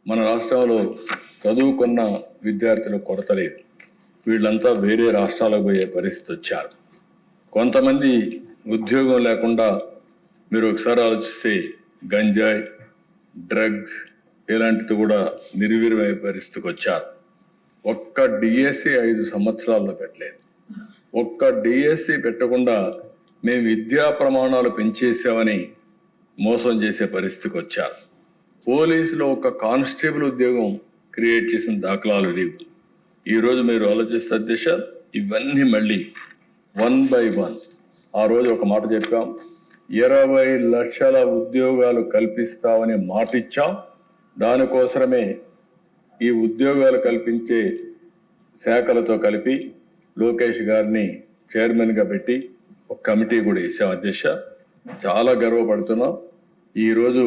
మన రాష్ట్రంలో చదువుకున్న విద్యార్థుల కొరత లేదు. వీళ్ళంతా వేరే రాష్ట్రాలకు పోయే పరిస్థితి వచ్చారు. కొంతమంది ఉద్యోగం లేకుండా మీరు ఒకసారి ఆలోచిస్తే గంజాయి, డ్రగ్స్ ఇలాంటిది కూడా నిర్వీర్యమయ్యే పరిస్థితికి వచ్చారు. ఒక్క డిఎస్సి 5 సంవత్సరాల్లో పెట్టలేదు. ఒక్క డిఎస్సి పెట్టకుండా మేము విద్యా ప్రమాణాలు పెంచేసామని మోసం చేసే పరిస్థితికి వచ్చారు. పోలీసులో ఒక కానిస్టేబుల్ ఉద్యోగం క్రియేట్ చేసిన దాఖలాలు లేవు. ఈరోజు మీరు ఆలోచిస్తే అధ్యక్ష, ఇవన్నీ మళ్ళీ 1 by 1 ఆ రోజు ఒక మాట చెప్పాం, 20 లక్షల ఉద్యోగాలు కల్పిస్తామని మాట ఇచ్చాం. దానికోసమే ఈ ఉద్యోగాలు కల్పించే శాఖలతో కలిపి లోకేష్ గారిని చైర్మన్గా పెట్టి ఒక కమిటీ కూడా వేసాం అధ్యక్ష. చాలా గర్వపడుతున్నాం. ఈరోజు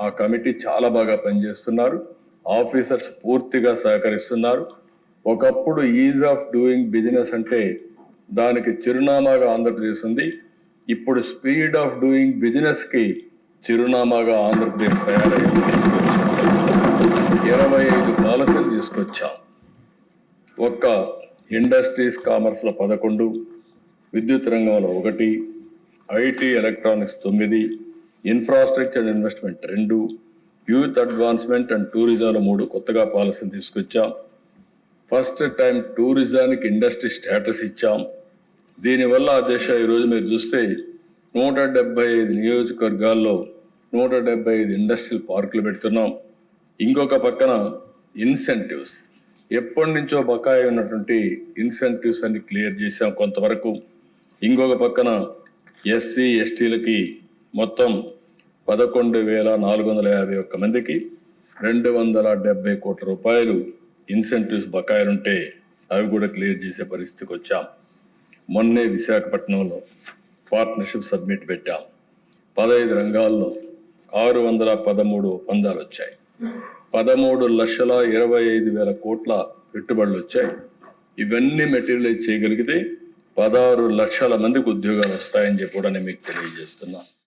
ఆ కమిటీ చాలా బాగా పనిచేస్తున్నారు. ఆఫీసర్స్ పూర్తిగా సహకరిస్తున్నారు. ఒకప్పుడు ఈజ్ ఆఫ్ డూయింగ్ బిజినెస్ అంటే దానికి చిరునామాగా ఆంధ్రప్రదేశ్ ఉంది. ఇప్పుడు స్పీడ్ ఆఫ్ డూయింగ్ బిజినెస్కి చిరునామాగా ఆంధ్రప్రదేశ్ తయారైంది. 25 పాలసీలు తీసుకొచ్చాం. ఒక్క ఇండస్ట్రీస్ కామర్స్లో 11, విద్యుత్ రంగంలో 1, IT electronics 9, infrastructure investment 2, youth advancement and టూరిజంలో 3 కొత్తగా పాలసీలు తీసుకొచ్చాం. ఫస్ట్ టైం టూరిజానికి ఇండస్ట్రీ స్టేటస్ ఇచ్చాం. దీనివల్ల దేశ ఈరోజు మీరు చూస్తే 175 నియోజకవర్గాల్లో 175 ఇండస్ట్రియల్ పార్కులు పెడుతున్నాం. ఇంకొక పక్కన ఇన్సెంటివ్స్, ఎప్పటి నుంచో బకాయి ఉన్నటువంటి ఇన్సెంటివ్స్ అన్ని క్లియర్ చేసాం కొంతవరకు. ఇంకొక పక్కన ఎస్సీ ఎస్టీలకి మొత్తం 11,451 మందికి 270 కోట్ల రూపాయలు ఇన్సెంటివ్స్ బకాయిలుంటే అవి కూడా క్లియర్ చేసే పరిస్థితికి వచ్చాం. మొన్నే విశాఖపట్నంలో పార్ట్నర్షిప్ సబ్మిట్ పెట్టాం. 15 రంగాల్లో 613 ఒప్పందాలు వచ్చాయి. 13,25,000 కోట్ల పెట్టుబడులు వచ్చాయి. ఇవన్నీ మెటీరియలైజ్ చేయగలిగితే 16 లక్షల మందికి ఉద్యోగాలు వస్తాయని చెప్పి కూడా నేను మీకు తెలియజేస్తున్నా.